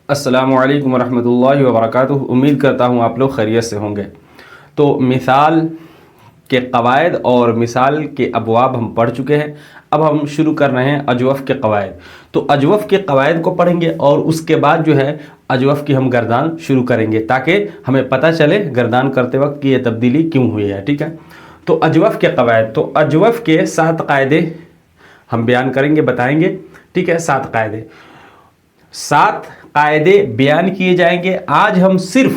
السلام علیکم ورحمۃ اللہ وبرکاتہ۔ امید کرتا ہوں آپ لوگ خیریت سے ہوں گے۔ تو مثال کے قواعد اور مثال کے ابواب ہم پڑھ چکے ہیں، اب ہم شروع کر رہے ہیں اجوف کے قواعد۔ تو اجوف کے قواعد کو پڑھیں گے اور اس کے بعد جو ہے اجوف کی ہم گردان شروع کریں گے تاکہ ہمیں پتہ چلے گردان کرتے وقت کہ یہ تبدیلی کیوں ہوئی ہے، ٹھیک ہے۔ تو اجوف کے قواعد، تو اجوف کے 7 قاعدے ہم بیان کریں گے، بتائیں گے، ٹھیک ہے۔ 7 قاعدے، 7 قاعدے بیان کیے جائیں گے۔ آج ہم صرف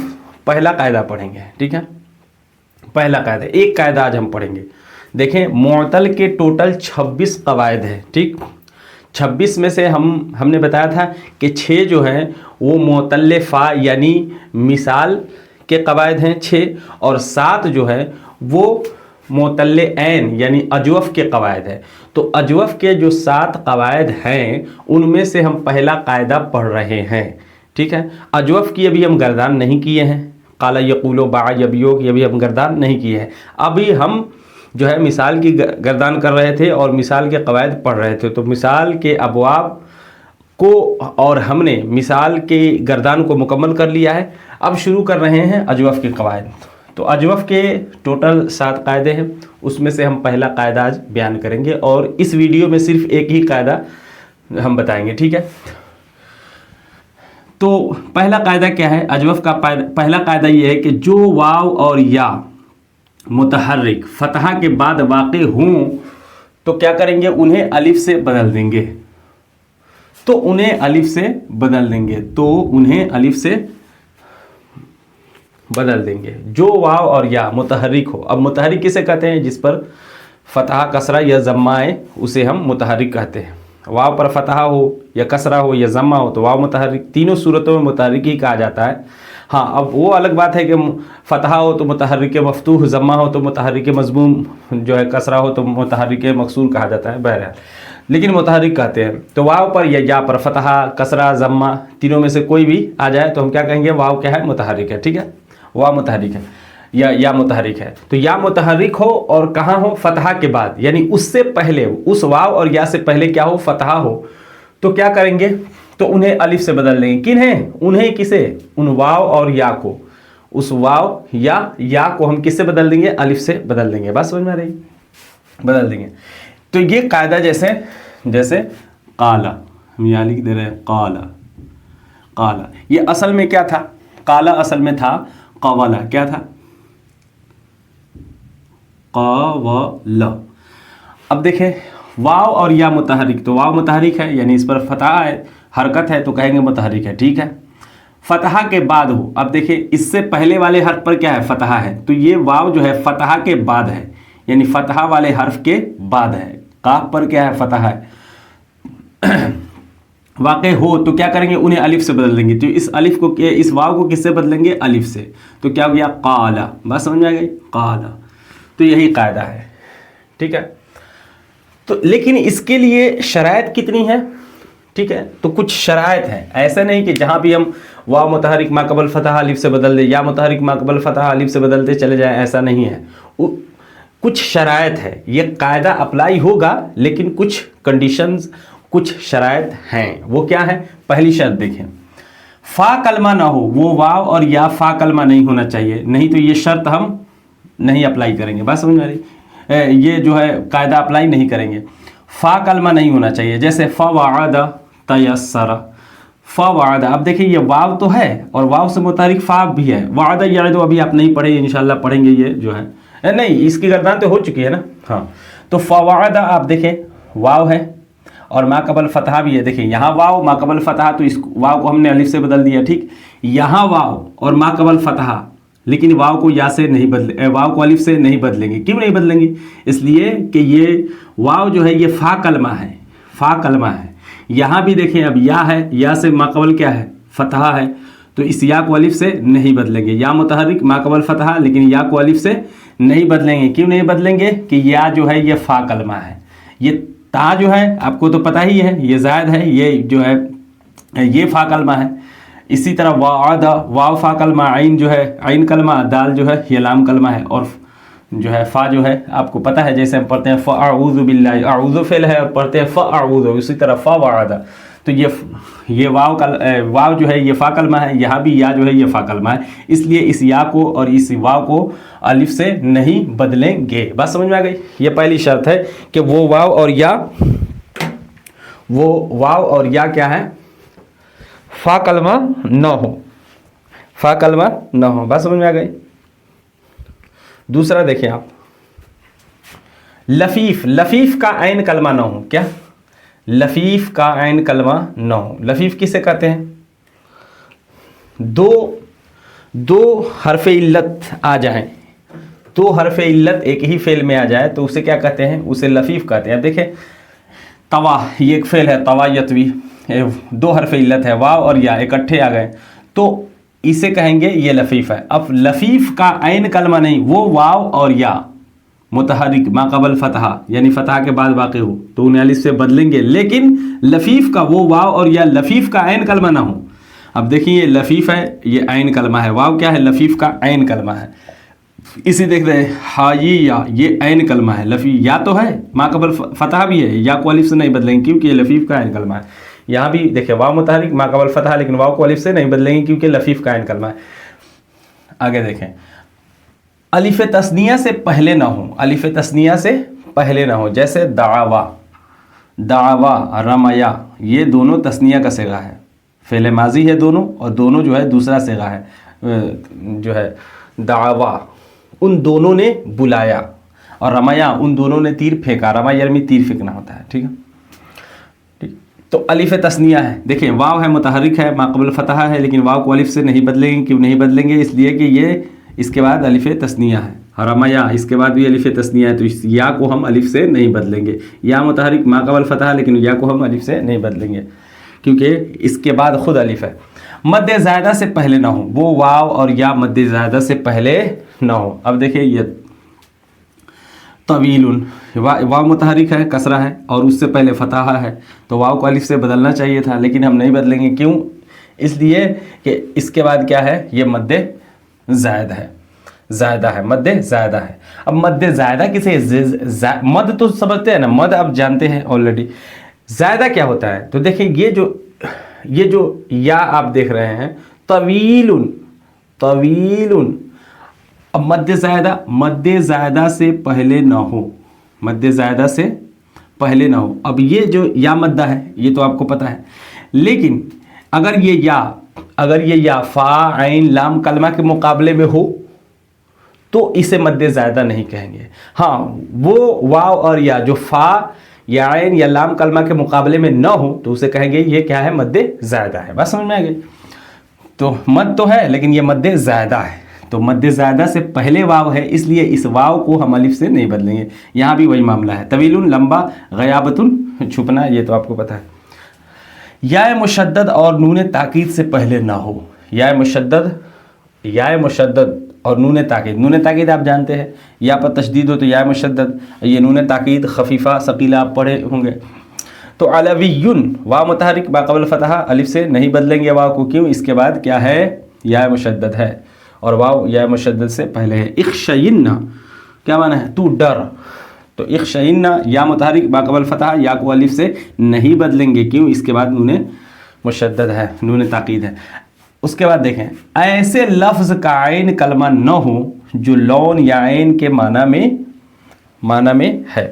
پہلا قاعدہ پڑھیں گے، ٹھیک ہے۔ پہلا قاعدہ، ایک قاعدہ آج ہم پڑھیں گے۔ دیکھیں معتل کے ٹوٹل 26 قواعد ہیں، ٹھیک۔ 26 میں سے ہم نے بتایا تھا کہ 6 جو ہیں وہ معتل فا یعنی مثال کے قواعد ہیں 6، اور 7 جو ہے وہ معتل عین یعنی اجوف کے قواعد ہیں۔ تو اجوف کے جو 7 قواعد ہیں ان میں سے ہم پہلا قاعدہ پڑھ رہے ہیں، ٹھیک ہے۔ اجوف کی ابھی ہم گردان نہیں کیے ہیں، قال یقول باع یبیع کی ابھی ہم گردان نہیں کیے ہیں۔ ابھی ہم جو ہے مثال کی گردان کر رہے تھے اور مثال کے قواعد پڑھ رہے تھے۔ تو مثال کے ابواب کو اور ہم نے مثال کی گردان کو مکمل کر لیا ہے۔ اب شروع کر رہے ہیں اجوف کے قواعد۔ تو اجوف کے ٹوٹل 7 قاعدے ہیں، اس میں سے ہم پہلا قاعدہ آج بیان کریں گے اور اس ویڈیو میں صرف ایک ہی قاعدہ ہم بتائیں گے، ٹھیک ہے۔ تو پہلا قاعدہ کیا ہے؟ اجوف کا پہلا قاعدہ یہ ہے کہ جو واو اور یا متحرک فتحہ کے بعد واقع ہوں تو کیا کریں گے؟ انہیں الف سے بدل دیں گے۔ تو انہیں الف سے بدل دیں گے، تو انہیں الف سے بدل دیں گے۔ جو واو اور یا متحرک ہو، اب متحرک کسے کہتے ہیں؟ جس پر فتحہ کسرہ یا ضمہ ہے اسے ہم متحرک کہتے ہیں۔ واو پر فتحہ ہو یا کسرہ ہو یا ضمہ ہو تو واو متحرک، تینوں صورتوں میں متحرک ہی کہا جاتا ہے۔ ہاں اب وہ الگ بات ہے کہ فتحہ ہو تو متحرک مفتوح، ضمہ ہو تو متحرک مضموم، جو ہے کسرہ ہو تو متحرک مکسور کہا جاتا ہے، بہرحال لیکن متحرک کہتے ہیں۔ تو واو پر یا پر فتحہ کسرہ ضمہ تینوں میں سے کوئی بھی آ جائے تو ہم کیا کہیں گے؟ واو کیا ہے؟ متحرک ہے، ٹھیک ہے۔ واو متحرک ہے یا متحرک ہے۔ تو یا متحرک ہو اور کہاں ہو؟ فتحہ کے بعد، یعنی اس سے پہلے، اس واو اور یا سے پہلے کیا ہو؟ فتحہ ہو، تو کیا کریں گے؟ تو انہیں الف سے بدل دیں گے۔ کنہیں؟ انہیں کسے؟ ان واو اور یا کو، اس واو یا کو ہم کس سے بدل دیں گے؟ الف سے بدل دیں گے۔ بات سمجھ میں آ رہی؟ بدل دیں گے۔ تو یہ قاعدہ جیسے قالا، ہم یہاں لکھ دے رہے ہیں قالا، یہ اصل میں کیا تھا؟ قالا اصل میں تھا قوالا، کیا تھا؟ قوالا۔ اب دیکھیں واو اور یا متحرک، تو واو متحرک ہے یعنی اس پر فتحہ ہے، حرکت ہے تو کہیں گے متحرک ہے، ٹھیک ہے۔ فتحہ کے بعد ہو، اب دیکھیں اس سے پہلے والے حرف پر کیا ہے؟ فتحہ ہے، تو یہ واو جو ہے فتحہ کے بعد ہے، یعنی فتحہ والے حرف کے بعد ہے۔ قاف پر کیا ہے؟ فتحہ ہے، واقع ہو تو کیا کریں گے؟ انہیں الف سے بدل دیں گے۔ تو اس واو کو کس سے بدلیں گے؟ الف سے۔ تو کیا ہو گیا؟ قالا۔ بات سمجھ میں آ گئی؟ قالا۔ تو یہی قاعدہ ہے، ٹھیک ہے۔ تو لیکن اس کے لیے شرائط کتنی ہیں؟ ٹھیک ہے، تو کچھ شرائط ہیں، ایسا نہیں کہ جہاں بھی ہم واو متحرک ما قبل فتح الف سے بدل دے یا متحرک ما قبل فتح الف سے بدلتے چلے جائیں، ایسا نہیں ہے۔ کچھ شرائط ہے، یہ قاعدہ اپلائی ہوگا لیکن کچھ کنڈیشنز، کچھ شرائط ہیں۔ وہ کیا ہے؟ پہلی شرط دیکھیں، فا کلمہ نہ ہو، وہ واو اور یا فا کلمہ نہیں ہونا چاہیے، نہیں تو یہ شرط ہم نہیں اپلائی کریں گے۔ بات سمجھ میں آ رہی؟ یہ جو ہے قاعدہ اپلائی نہیں کریں گے۔ فا کلمہ نہیں ہونا چاہیے، جیسے فوعد تیسر، فوعد۔ اب دیکھیں یہ واو تو ہے اور واو سے متحرک فا بھی ہے، وعد یعد ابھی آپ نہیں پڑھے، انشاءاللہ پڑھیں گے، یہ جو ہے نہیں، اس کی گردان تو ہو چکی ہے نا، ہاں۔ تو فوعد آپ دیکھیں واو ہے اور ما قبل فتحہ بھی ہے، دیکھیں یہاں واو ما قبل فتحہ، تو اس واو کو ہم نے الف سے بدل دیا، ٹھیک۔ یہاں واو اور ما قبل فتحہ، لیکن واو کو یا سے نہیں بدلیں، واو کو الف سے نہیں بدلیں گے۔ کیوں نہیں بدلیں گے؟ اس لیے کہ یہ واو جو ہے یہ فا کلمہ ہے، فا کلمہ ہے۔ یہاں بھی دیکھیں اب یا ہے، یا سے ما قبل کیا ہے؟ فتحہ ہے، تو اس یا کو الف سے نہیں بدلیں گے۔ یا متحرک ما قبل فتحہ، لیکن یا کو الف سے نہیں بدلیں گے۔ کیوں نہیں بدلیں گے؟ کہ یا جو ہے یہ فا کلمہ ہے، یہ تا جو ہے آپ کو تو پتہ ہی ہے یہ زائد ہے، یہ جو ہے یہ فا کلمہ ہے۔ اسی طرح وعد، واو فا کلمہ، عین جو ہے عین کلمہ، دال جو ہے یہ لام کلمہ ہے، اور جو ہے فا جو ہے آپ کو پتہ ہے، جیسے ہم پڑھتے ہیں فاعوذ باللہ، اعوذ فعل ہے اور پڑھتے ہیں فاعوذ، اسی طرح فوعد، تو یہ واو جو ہے یہ فا کلمہ ہے، یہاں بھی یا جو ہے یہ فا کلمہ ہے، اس لیے اس یا کو اور اس واو کو الف سے نہیں بدلیں گے۔ بات سمجھ میں آ گئی؟ یہ پہلی شرط ہے کہ وہ واو اور یا کیا ہے؟ فا کلمہ نہ ہو، فا کلمہ نہ ہو۔ بات سمجھ میں آ گئی؟ دوسرا دیکھیں آپ، لفیف کا عین کلمہ نہ ہو۔ کیا؟ لفیف کا عین کلمہ نہ ہو۔ لفیف کسے کہتے ہیں؟ دو حرف علت آ جائیں، دو حرف علت ایک ہی فعل میں آ جائے تو اسے کیا کہتے ہیں؟ اسے لفیف کہتے ہیں۔ اب دیکھیں توا، یہ ایک فعل ہے، توا یتوی، دو حرف علت ہے، واو اور یا اکٹھے آ گئے تو اسے کہیں گے یہ لفیف ہے۔ اب لفیف کا عین کلمہ نہیں، وہ واو اور یا متحرک ما قبل فتحہ یعنی فتحہ کے بعد واقع ہو تو انہیں الف سے بدلیں گے، لیکن لفیف کا وہ واو اور یا لفیف کا عین کلمہ نہ ہو۔ اب دیکھیں یہ لفیف ہے، یہ عین کلمہ ہے، واو کیا ہے؟ لفیف کا عین کلمہ ہے۔ اسی دیکھ رہے ہیں ہائی یا، یہ عین کلمہ ہے، لفیف یا تو ہے ما قبل فتحہ بھی ہے، یا کو الف سے نہیں بدلیں گے کیونکہ یہ لفیف کا عین کلمہ ہے۔ یہاں بھی دیکھیں واو متحرک ما قبل فتحہ، لیکن واو کو الف سے نہیں بدلیں گے کیونکہ لفیف کا عین کلمہ ہے۔ آگے دیکھیں الف تثنیہ سے پہلے نہ ہو، الف تثنیہ سے پہلے نہ ہو، جیسے دعوا، رمیا، یہ دونوں تثنیہ کا صیغہ ہے، فعل ماضی ہے دونوں، اور دونوں جو ہے دوسرا صیغہ ہے جو ہے دعوا، ان دونوں نے بلایا، اور رمیا ان دونوں نے تیر پھینکا، رما یرمی تیر پھینکنا ہوتا ہے، ٹھیک ہے؟ تو الف تثنیہ ہے، دیکھیں واو ہے متحرک ہے ما قبل فتحہ ہے، لیکن واو کو الف سے نہیں بدلیں گے۔ کیوں نہیں بدلیں گے؟ اس لیے کہ یہ اس کے بعد الف تثنیہ ہے، رمیا اس کے بعد بھی الف تثنیہ ہے، تو اس یا کو ہم الف سے نہیں بدلیں گے۔ یا متحرک ما قبل فتحہ، لیکن یا کو ہم الف سے نہیں بدلیں گے کیونکہ اس کے بعد خود الف ہے۔ مد زائدہ سے پہلے نہ ہو، وہ واو اور یا مد زائدہ سے پہلے نہ ہو۔ اب دیکھیں یہ طویل، واو متحرک ہے، کسرہ ہے، اور اس سے پہلے فتحہ ہے، تو واو کو الف سے بدلنا چاہیے تھا، لیکن ہم نہیں بدلیں گے۔ کیوں؟ اس لیے کہ اس کے بعد کیا ہے؟ یہ مد زائدہ ہے، مد زائدہ ہے۔ اب مد زائدہ کسے؟ مد تو سمجھتے ہیں نا، مد اب جانتے ہیں آلریڈی، زائدہ کیا ہوتا ہے؟ تو دیکھیں یہ جو یا آپ دیکھ رہے ہیں طویل، اب مد زائدہ سے پہلے نہ ہو، مد زائدہ سے پہلے نہ ہو۔ اب یہ جو یا مدہ ہے یہ تو آپ کو پتہ ہے، لیکن اگر یہ یا فا عین لام کلمہ کے مقابلے میں ہو تو اسے مد زائدہ نہیں کہیں گے۔ ہاں وہ واو اور یا جو فا یا عین یا لام کلمہ کے مقابلے میں نہ ہو تو اسے کہیں گے یہ کیا ہے؟ مد زائدہ ہے۔ بس سمجھ میں آ گئی؟ تو مد تو ہے لیکن یہ مد زائدہ ہے، تو مد زائدہ سے پہلے واو ہے، اس لیے اس واو کو ہم الف سے نہیں بدلیں گے۔ یہاں بھی وہی معاملہ ہے، طویل لمبا، غیابت چھپنا، یہ تو آپ کو پتہ ہے۔ یا مشدد اور نون تاکید سے پہلے نہ ہو، یا مشدد اور نون تاکید آپ جانتے ہیں، یا پر تشدید ہو تو یا مشدد، یہ نون تاکید خفیفہ ثقیلہ آپ پڑھے ہوں گے۔ تو علویٌ، واو متحرک ما قبل فتحہ، الف سے نہیں بدلیں گے واو کو، کیوں؟ اس کے بعد کیا ہے؟ یا مشدد ہے، اور واو یا مشدد سے پہلے ہے۔ اخشین، کیا معنی ہے؟ تو ڈر، تو اخشین یا متحرک ما قبل فتحہ، یا کو الف سے نہیں بدلیں گے، کیوں؟ اس کے بعد نون مشدد ہے، نون تاکید ہے۔ اس کے بعد دیکھیں ایسے لفظ کا عین کلمہ نہ ہو جو لون یا عین کے معنی میں ہے۔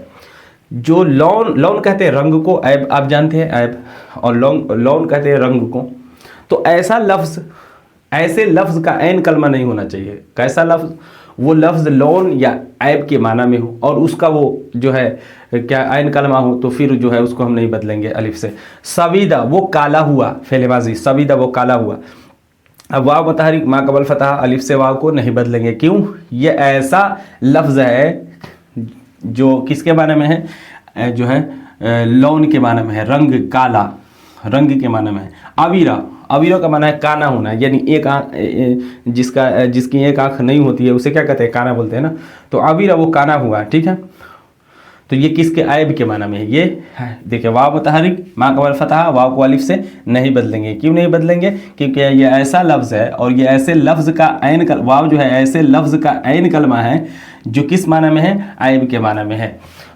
جو لون کہتے ہیں رنگ کو، عیب آپ جانتے ہیں عیب، اور لون کہتے ہیں رنگ کو، تو ایسے لفظ کا عین کلمہ نہیں ہونا چاہیے۔ کیسا لفظ؟ وہ لفظ لون یا عیب کے معنی میں ہو اور اس کا وہ جو ہے کیا عین کلمہ ہو، تو پھر جو ہے اس کو ہم نہیں بدلیں گے الف سے۔ سویدہ، وہ کالا ہوا، فعل ماضی، سویدہ وہ کالا ہوا۔ اب واو متحرک ما قبل فتح، الف سے واو کو نہیں بدلیں گے، کیوں؟ یہ ایسا لفظ ہے جو کس کے معنی میں ہے؟ جو ہے لون کے معنی میں ہے، رنگ، کالا رنگ کے معنی میں ہے۔ اویرا کا معنی ہے کانا ہونا، یعنی ایک آنکھ، جس کی ایک آنکھ نہیں ہوتی ہے اسے کیا کہتے ہیں؟ کانا بولتے ہیں نا، تو اویرا وہ کانا ہوا، ٹھیک ہے۔ تو یہ کس کے؟ عیب کے معنی میں ہے۔ یہ دیکھیں واو متحرک ما قبل فتح، واو کو الف سے نہیں بدلیں گے، کیوں نہیں بدلیں گے؟ کیونکہ یہ ایسا لفظ ہے، اور یہ ایسے لفظ کا عین واو جو ہے ایسے لفظ کا عین کلمہ ہے جو کس معنی میں ہے؟ عیب کے معنی میں ہے۔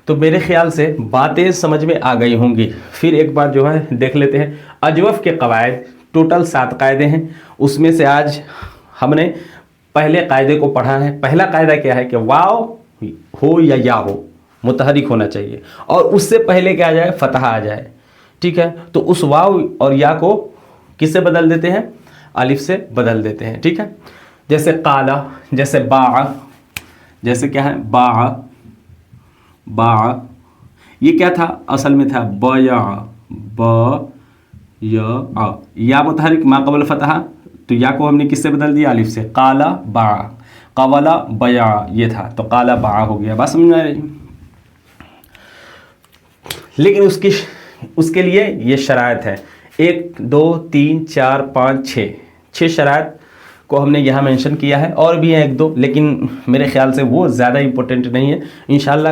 تو میرے خیال سے باتیں سمجھ میں آ گئی ہوں گی. پھر ایک بار جو ہے دیکھ لیتے ہیں اجوف کے قواعد. ٹوٹل 7 قاعدے ہیں، اس میں سے آج ہم نے پہلے قاعدے کو پڑھا ہے. پہلا قاعدہ کیا ہے کہ واو ہو یا یا ہو متحرک ہونا چاہیے، اور اس سے پہلے کیا آ جائے؟ فتحہ آ جائے. ٹھیک ہے، تو اس واو اور یا کو کس سے بدل دیتے ہیں؟ الف سے بدل دیتے ہیں. ٹھیک ہے، جیسے قالا، جیسے باع، جیسے کیا ہے باع. باع یہ کیا تھا؟ اصل میں تھا بیع. یا متحرک ما قبل فتحہ، تو یا کو ہم نے کس سے بدل دیا؟ الف سے. قالا باع، قولا بیع یہ تھا، تو قالا باع ہو گیا. بات سمجھ میں آ رہی؟ لیکن اس کے لیے یہ شرائط ہے، 1 2 3 4 5 6 شرائط کو ہم نے یہاں مینشن کیا ہے. اور بھی ہیں 1 2، لیکن میرے خیال سے وہ زیادہ امپورٹنٹ نہیں ہے. انشاءاللہ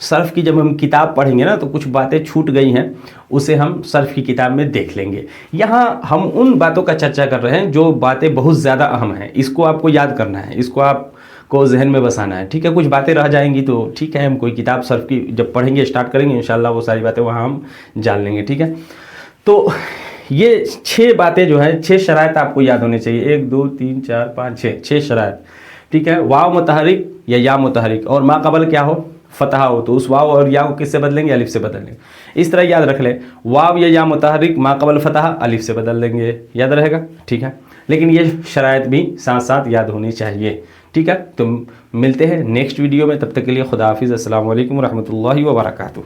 صرف کی جب ہم کتاب پڑھیں گے نا تو کچھ باتیں چھوٹ گئی ہیں، اسے ہم صرف کی کتاب میں دیکھ لیں گے. یہاں ہم ان باتوں کا چرچا کر رہے ہیں جو باتیں بہت زیادہ اہم ہیں. اس کو آپ کو یاد کرنا ہے، اس کو آپ کو ذہن میں بسانا ہے. ٹھیک ہے، کچھ باتیں رہ جائیں گی تو ٹھیک ہے، ہم کوئی کتاب صرف کی جب پڑھیں گے اسٹارٹ کریں گے انشاءاللہ وہ ساری باتیں وہاں ہم جان لیں گے. ٹھیک ہے، تو یہ 6 باتیں جو ہیں، 6 شرائط آپ کو یاد ہونے چاہیے. 1 2 3 4 5 6 شرائط. ٹھیک ہے، واو متحرک یا متحرک، اور ما قبل کیا ہو؟ فتحہ ہو، تو اس واو اور یا کو کس سے بدلیں گے؟ الف سے بدل لیں گے. اس طرح یاد رکھ لیں، واو یا متحرک ما قبل فتحہ الف سے بدل لیں گے. یاد رہے گا؟ ٹھیک ہے، لیکن یہ شرائط بھی ساتھ ساتھ یاد ہونی چاہیے. ٹھیک ہے، تو ملتے ہیں نیکسٹ ویڈیو میں. تب تک کے لیے خدا حافظ. السلام علیکم ورحمۃ اللہ وبرکاتہ.